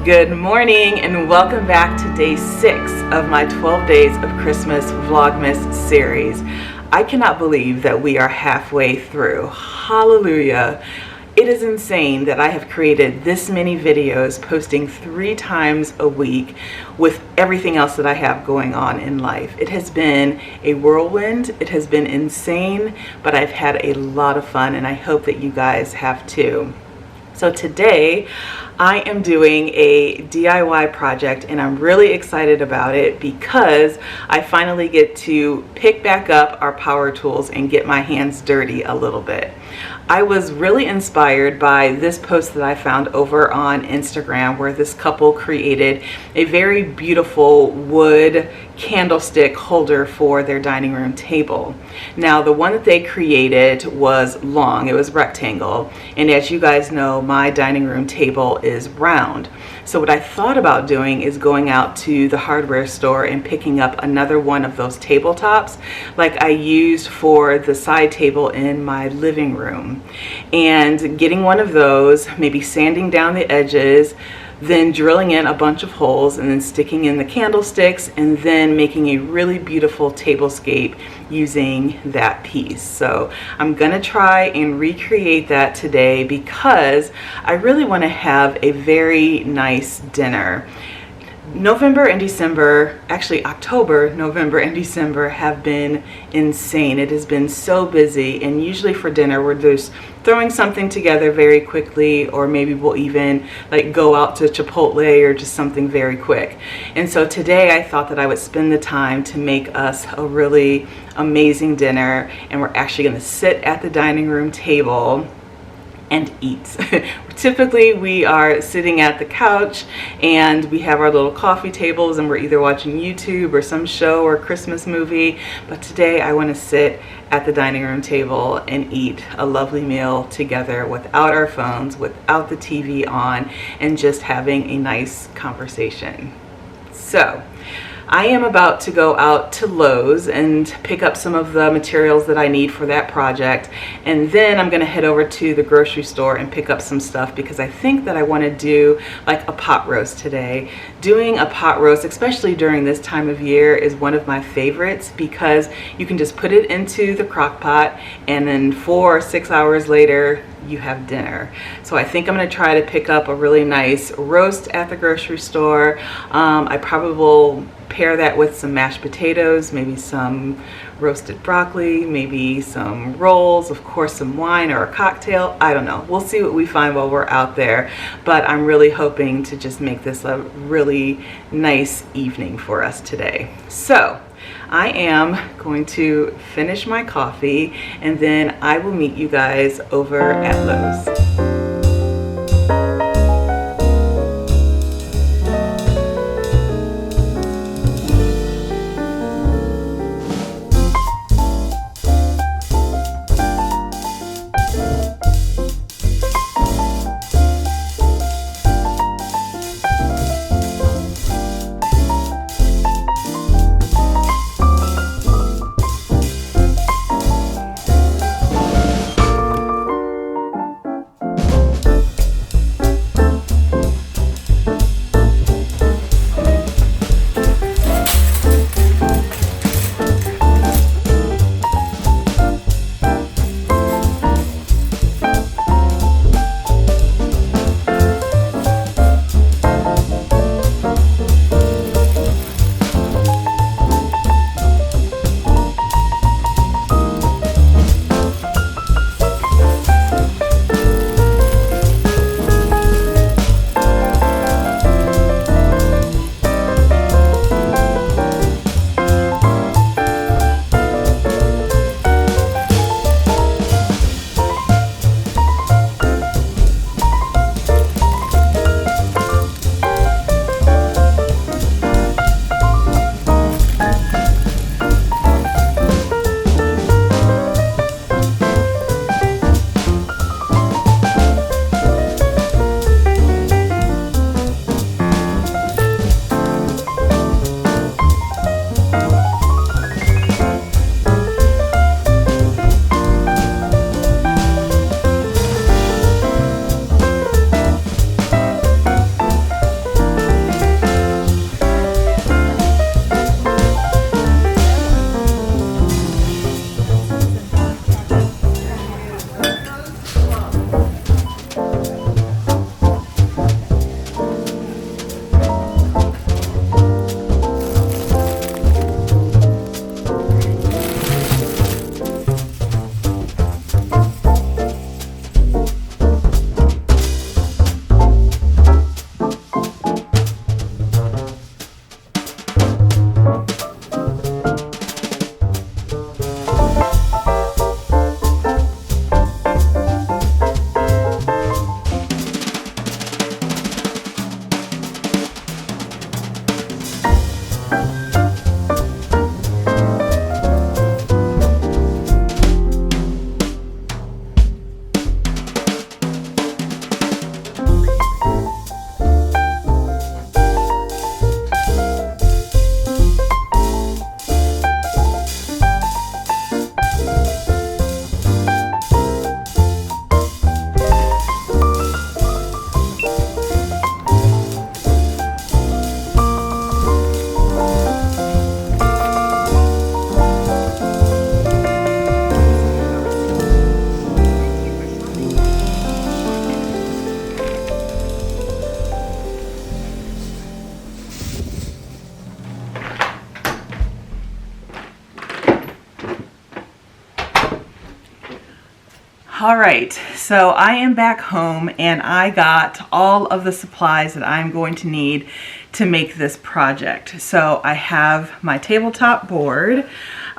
Good morning and welcome back to day 6 of my 12 Days of Christmas Vlogmas series. I cannot believe that we are halfway through. Hallelujah. It is insane that I have created this many videos, posting 3 times a week with everything else that I have going on in life. It has been a whirlwind. It has been insane, but I've had a lot of fun and I hope that you guys have too. So today I am doing a DIY project and I'm really excited about it because I finally get to pick back up our power tools and get my hands dirty a little bit. I was really inspired by this post that I found over on Instagram where this couple created a very beautiful wood candlestick holder for their dining room table. Now the one that they created was long, it was rectangle, and as you guys know, my dining room table is round. So what I thought about doing is going out to the hardware store and picking up another one of those tabletops like I used for the side table in my living room, and getting one of those, maybe sanding down the edges, then drilling in a bunch of holes and then sticking in the candlesticks and then making a really beautiful tablescape using that piece. So I'm gonna try and recreate that today because I really want to have a very nice dinner. November and December, actually October, November and December have been insane. It has been so busy, and usually for dinner we're just throwing something together very quickly, or maybe we'll even like go out to Chipotle or just something very quick. And so today I thought that I would spend the time to make us a really amazing dinner, and we're actually going to sit at the dining room table and eat. Typically we are sitting at the couch and we have our little coffee tables and we're either watching YouTube or some show or Christmas movie, but today I want to sit at the dining room table and eat a lovely meal together without our phones, without the TV on, and just having a nice conversation. So I am about to go out to Lowe's and pick up some of the materials that I need for that project, and then I'm gonna head over to the grocery store and pick up some stuff because I think that I want to do like a pot roast today. Doing a pot roast, especially during this time of year, is one of my favorites because you can just put it into the crock pot and then 4 or 6 hours later you have dinner. So I think I'm going to try to pick up a really nice roast at the grocery store. I probably will pair that with some mashed potatoes, maybe some roasted broccoli, maybe some rolls, of course some wine or a cocktail. I don't know. We'll see what we find while we're out there, but I'm really hoping to just make this a really nice evening for us today. So I am going to finish my coffee and then I will meet you guys over at Lowe's. All right, so I am back home and I got all of the supplies that I'm going to need to make this project. So I have my tabletop board.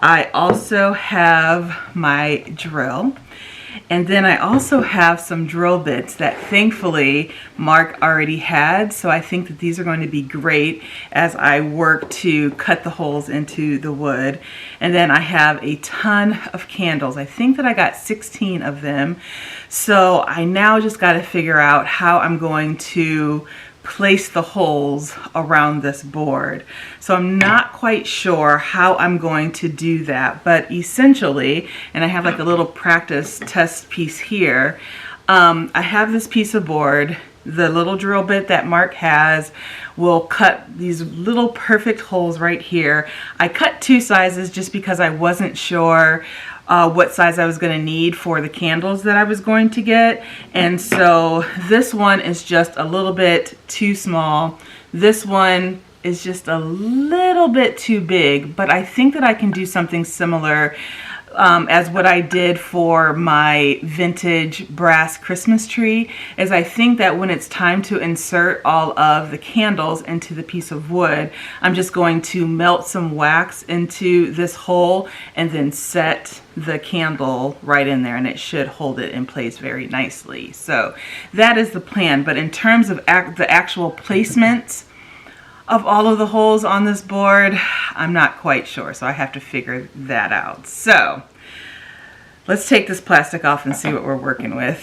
I also have my drill. And then I also have some drill bits that thankfully Mark already had. So I think that these are going to be great as I work to cut the holes into the wood. And then I have a ton of candles. I think that I got 16 of them. So I now just got to figure out how I'm going to place the holes around this board. So I'm not quite sure how I'm going to do that, but essentially, and I have like a little practice test piece here, I have this piece of board. The little drill bit that Mark has will cut these little perfect holes right here. I cut 2 sizes just because I wasn't sure what size I was going to need for the candles that I was going to get. And so this one is just a little bit too small. This one is just a little bit too big, but I think that I can do something similar as what I did for my vintage brass Christmas tree. Is I think that when it's time to insert all of the candles into the piece of wood, I'm just going to melt some wax into this hole and then set the candle right in there, and it should hold it in place very nicely. So that is the plan. But in terms of the actual placement of all of the holes on this board, I'm not quite sure, so I have to figure that out. So let's take this plastic off and see what we're working with.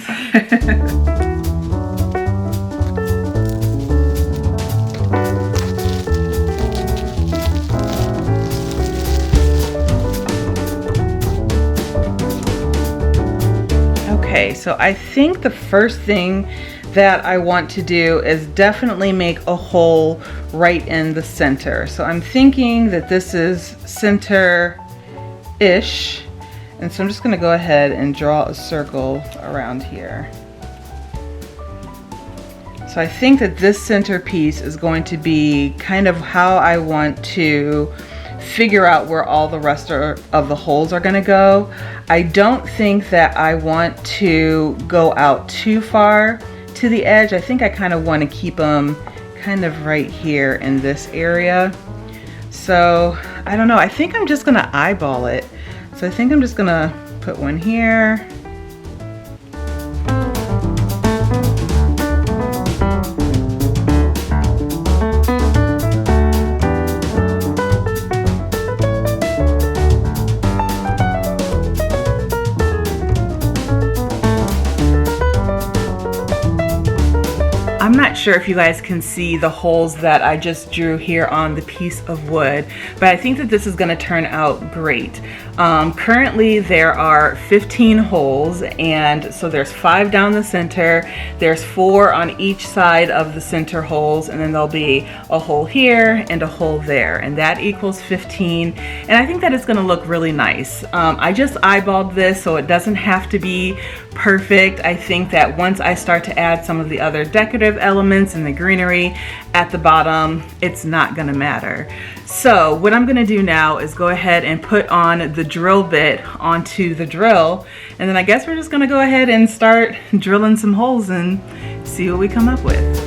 Okay, so I think the first thing that I want to do is definitely make a hole right in the center. So I'm thinking that this is center-ish, and so I'm just going to go ahead and draw a circle around here. So I think that this centerpiece is going to be kind of how I want to figure out where all the rest of the holes are going to go. I don't think that I want to go out too far to the edge. I think I kind of want to keep them kind of right here in this area. So I don't know, I think I'm just gonna eyeball it. So I think I'm just gonna put one here. I'm not sure if you guys can see the holes that I just drew here on the piece of wood, but I think that this is going to turn out great. Currently there are 15 holes, and so there's 5 down the center, there's 4 on each side of the center holes, and then there'll be a hole here and a hole there, and that equals 15, and I think that it's going to look really nice. I just eyeballed this, so it doesn't have to be perfect. I think that once I start to add some of the other decorative elements and the greenery at the bottom, it's not gonna matter. So what I'm gonna do now is go ahead and put on the drill bit onto the drill, and then I guess we're just gonna go ahead and start drilling some holes and see what we come up with.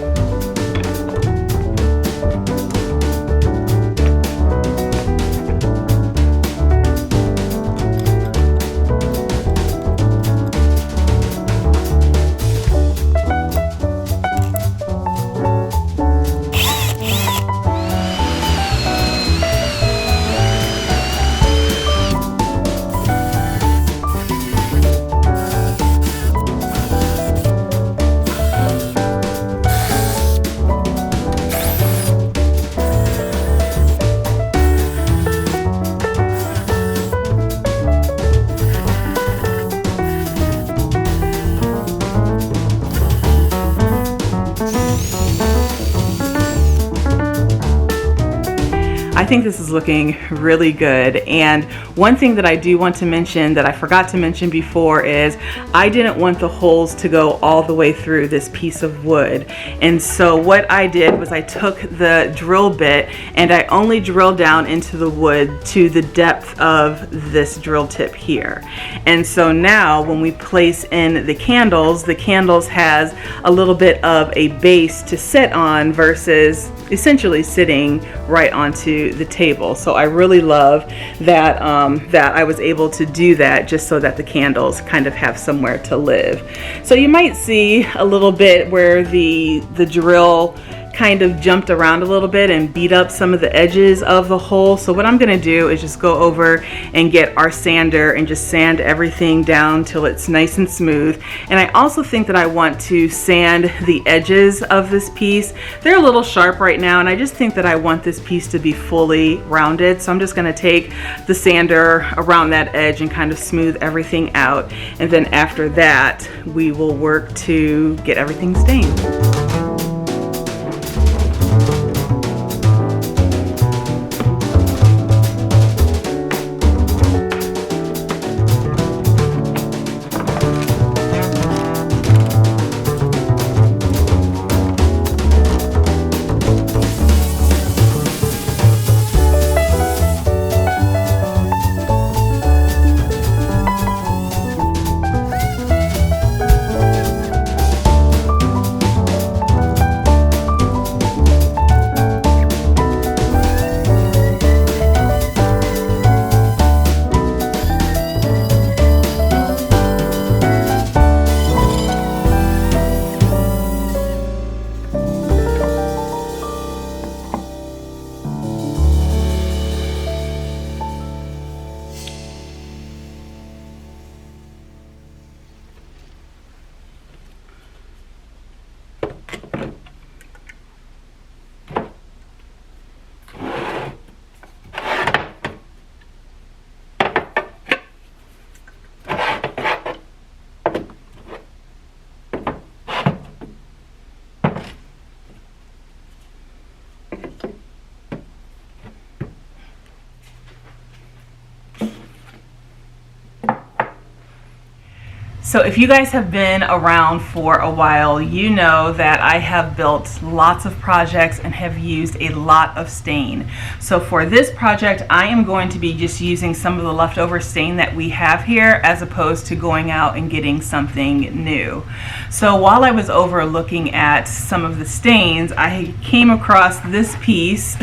think this is looking really good. And one thing that I do want to mention that I forgot to mention before is I didn't want the holes to go all the way through this piece of wood. And so what I did was I took the drill bit and I only drilled down into the wood to the depth of this drill tip here. And so now when we place in the candles has a little bit of a base to sit on versus essentially sitting right onto the table. So I really love that that I was able to do that just so that the candles kind of have somewhere to live. So you might see a little bit where the drill kind of jumped around a little bit and beat up some of the edges of the hole. So what I'm gonna do is just go over and get our sander and just sand everything down till it's nice and smooth. And I also think that I want to sand the edges of this piece. They're a little sharp right now, and I just think that I want this piece to be fully rounded. So I'm just gonna take the sander around that edge and kind of smooth everything out. And then after that, we will work to get everything stained. So if you guys have been around for a while, you know that I have built lots of projects and have used a lot of stain. So for this project, I am going to be just using some of the leftover stain that we have here as opposed to going out and getting something new. So while I was over looking at some of the stains, I came across this piece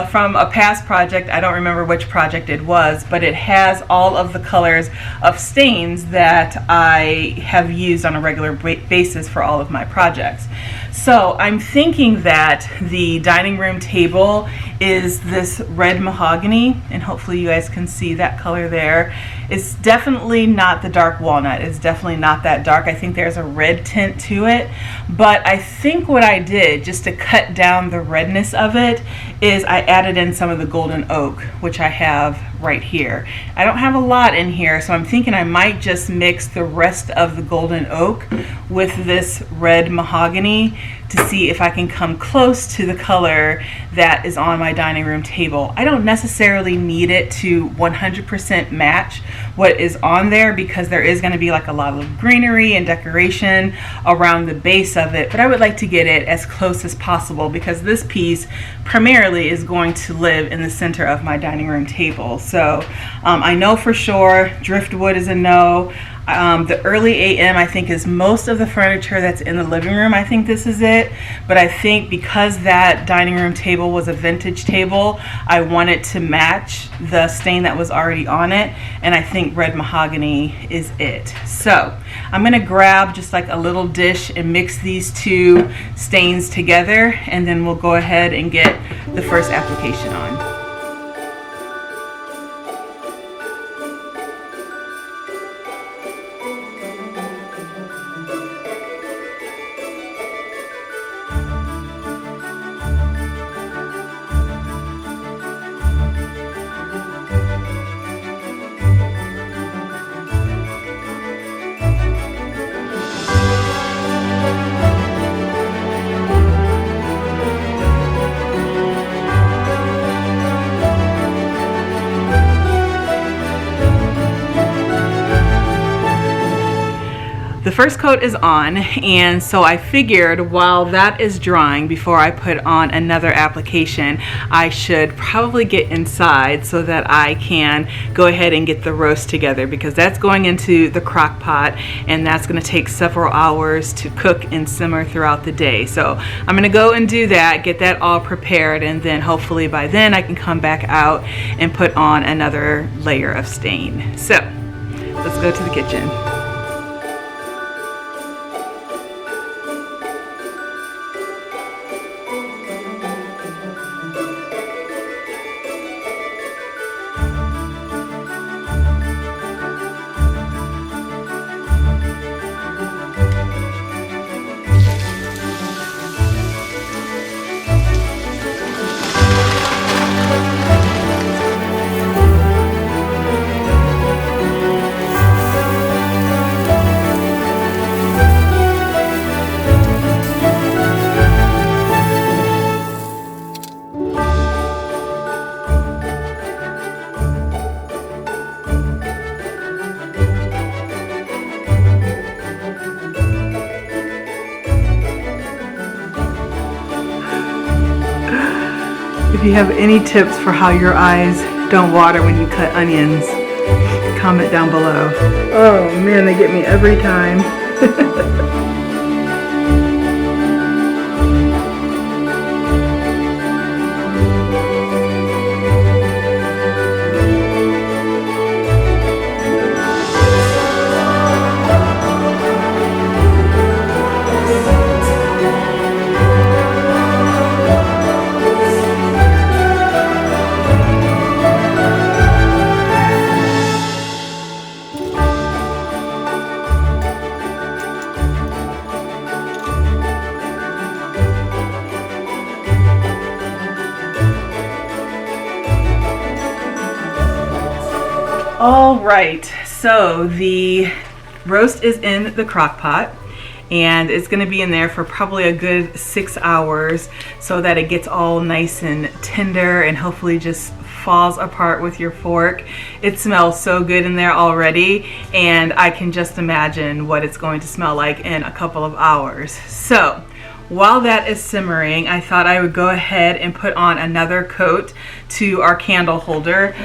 from a past project. I don't remember which project it was, but it has all of the colors of stains that I have used on a regular basis for all of my projects. So I'm thinking that the dining room table is this red mahogany, and hopefully you guys can see that color there. It's definitely not the dark walnut. It's definitely not that dark. I think there's a red tint to it, but I think what I did just to cut down the redness of it is I added in some of the golden oak, which I have right here. I don't have a lot in here, so I'm thinking I might just mix the rest of the golden oak with this red mahogany to see if I can come close to the color that is on my dining room table. I don't necessarily need it to 100% match what is on there because there is going to be like a lot of greenery and decoration around the base of it, but I would like to get it as close as possible because this piece primarily is going to live in the center of my dining room table. So I know for sure driftwood is a no. The early AM I think is most of the furniture that's in the living room. I think this is it, but I think because that dining room table was a vintage table, I wanted to match the stain that was already on it, and I think red mahogany is it. So I'm gonna grab just like a little dish and mix these two stains together, and then we'll go ahead and get the first application on. the first coat is on, and so I figured while that is drying, before I put on another application, I should probably get inside so that I can go ahead and get the roast together, because that's going into the crock pot and that's going to take several hours to cook and simmer throughout the day. So I'm going to go and do that, get that all prepared, and then hopefully by then I can come back out and put on another layer of stain. So let's go to the kitchen. If you have any tips for how your eyes don't water when you cut onions, comment down below. Oh man, they get me every time. All right, so the roast is in the crock pot and it's going to be in there for probably a good 6 hours so that it gets all nice and tender and hopefully just falls apart with your fork. It smells so good in there already, and I can just imagine what it's going to smell like in a couple of hours. So while that is simmering, I thought I would go ahead and put on another coat to our candle holder.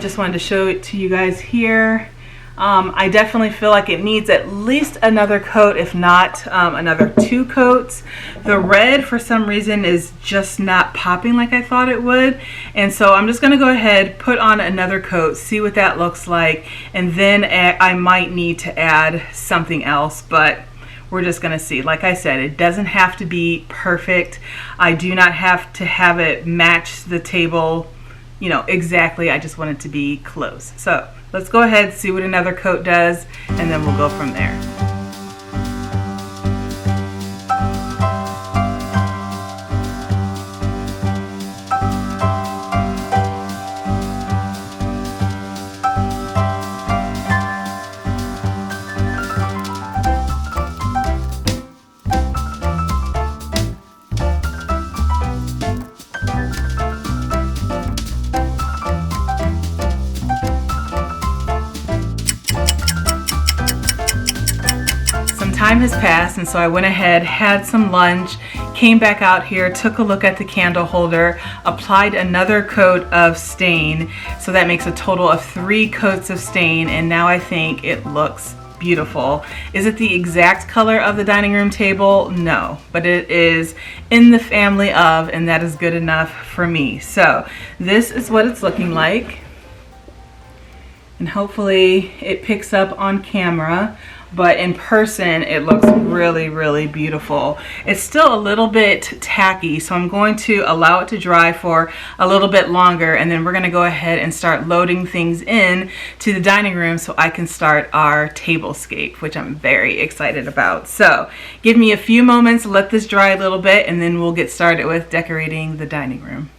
Just wanted to show it to you guys here. I definitely feel like it needs at least another coat, if not another 2 coats. The red, for some reason, is just not popping like I thought it would. And so I'm just going to go ahead, put on another coat, see what that looks like, and then I might need to add something else, but we're just going to see. Like I said, it doesn't have to be perfect. I do not have to have it match the table, you know, exactly. I just want it to be close. So let's go ahead, see what another coat does, and then we'll go from there. Time has passed, and so I went ahead, had some lunch, came back out here, took a look at the candle holder, applied another coat of stain, so that makes a total of 3 coats of stain, and now I think it looks beautiful. Is it the exact color of the dining room table? No, but it is in the family of, and that is good enough for me. So this is what it's looking like, and hopefully it picks up on camera. But in person it looks really, really beautiful. It's still a little bit tacky, so I'm going to allow it to dry for a little bit longer, and then we're going to go ahead and start loading things in to the dining room so I can start our tablescape, which I'm very excited about. So give me a few moments, let this dry a little bit, and then we'll get started with decorating the dining room.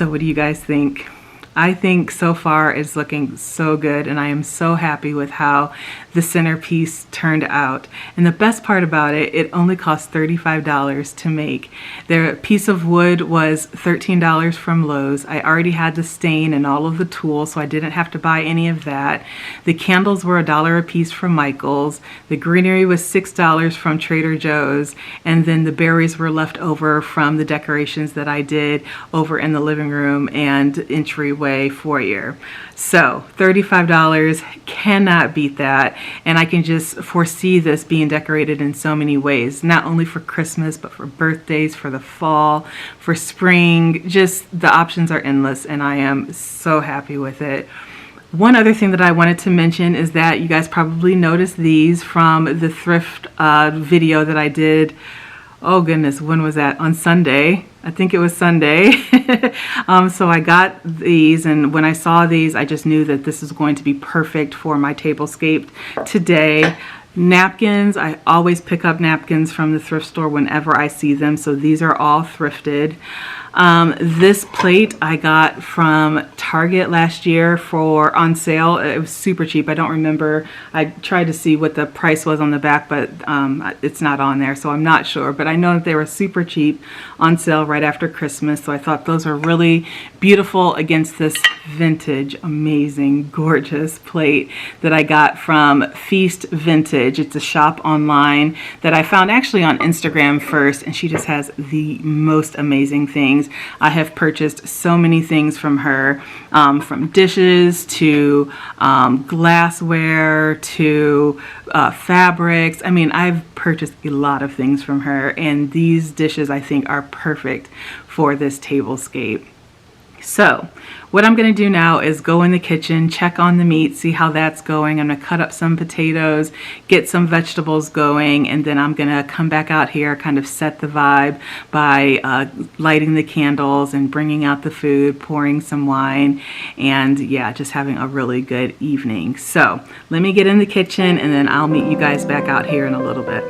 So what do you guys think? I think so far it's looking so good, and I am so happy with how the centerpiece turned out. And the best part about it, it only cost $35 to make. Their piece of wood was $13 from Lowe's. I already had the stain and all of the tools, so I didn't have to buy any of that. The candles were $1 a piece from Michael's. The greenery was $6 from Trader Joe's, and then the berries were left over from the decorations that I did over in the living room and entryway foyer. So $35, cannot beat that. And I can just foresee this being decorated in so many ways, not only for Christmas, but for birthdays, for the fall, for spring. Just the options are endless, and I am so happy with it. One other thing that I wanted to mention is that you guys probably noticed these from the thrift video that I did. Oh goodness, when was that? On Sunday. I think it was Sunday. So I got these, and when I saw these, I just knew that this is going to be perfect for my tablescape today. Napkins, I always pick up napkins from the thrift store whenever I see them, so these are all thrifted. This plate I got from Target last year for on sale. It was super cheap. I don't remember. I tried to see what the price was on the back, but it's not on there, so I'm not sure. But I know that they were super cheap on sale right after Christmas, so I thought those were really beautiful against this vintage, amazing, gorgeous plate that I got from Feast Vintage. It's a shop online that I found actually on Instagram first, and she just has the most amazing things. I have purchased so many things from her, from dishes to glassware to fabrics. I mean, I've purchased a lot of things from her, and these dishes I think are perfect for this tablescape. So what I'm going to do now is go in the kitchen, check on the meat, see how that's going. I'm going to cut up some potatoes, get some vegetables going, and then I'm going to come back out here, kind of set the vibe by lighting the candles and bringing out the food, pouring some wine, and yeah, just having a really good evening. So let me get in the kitchen, and then I'll meet you guys back out here in a little bit.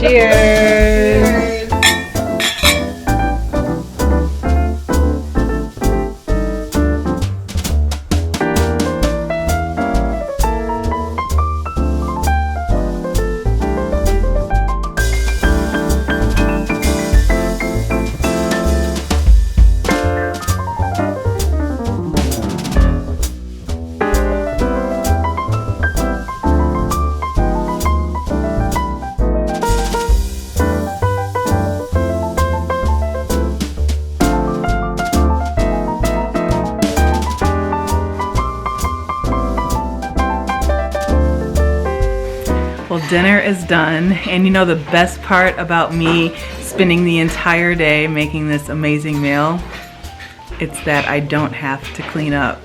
Cheers. Well, dinner is done, and you know the best part about me spending the entire day making this amazing meal? It's that I don't have to clean up.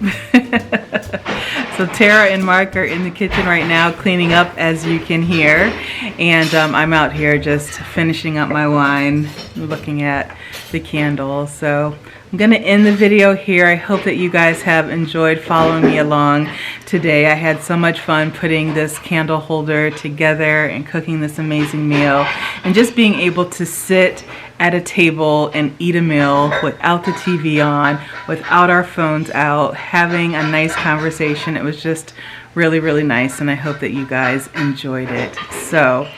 So Tara and Mark are in the kitchen right now cleaning up, as you can hear, and I'm out here just finishing up my wine, looking at the candles. So I'm gonna end the video here. I hope that you guys have enjoyed following me along today. I had so much fun putting this candle holder together and cooking this amazing meal, and just being able to sit at a table and eat a meal without the TV on, without our phones out, having a nice conversation. It was just really, really nice, and I hope that you guys enjoyed it. So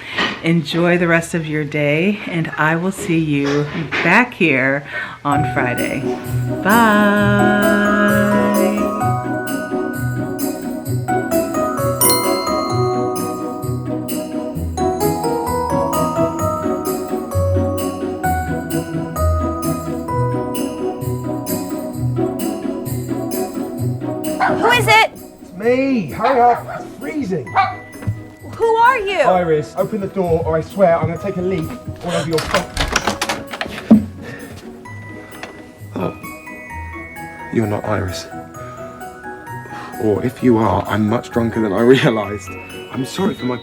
enjoy the rest of your day, and I will see you back here on Friday. Bye. Who is it? It's me! Hurry up! It's freezing! Who are you? Iris, open the door or I swear I'm going to take a leak all over your front. Oh. You're not Iris. Or if you are, I'm much drunker than I realised. I'm sorry for my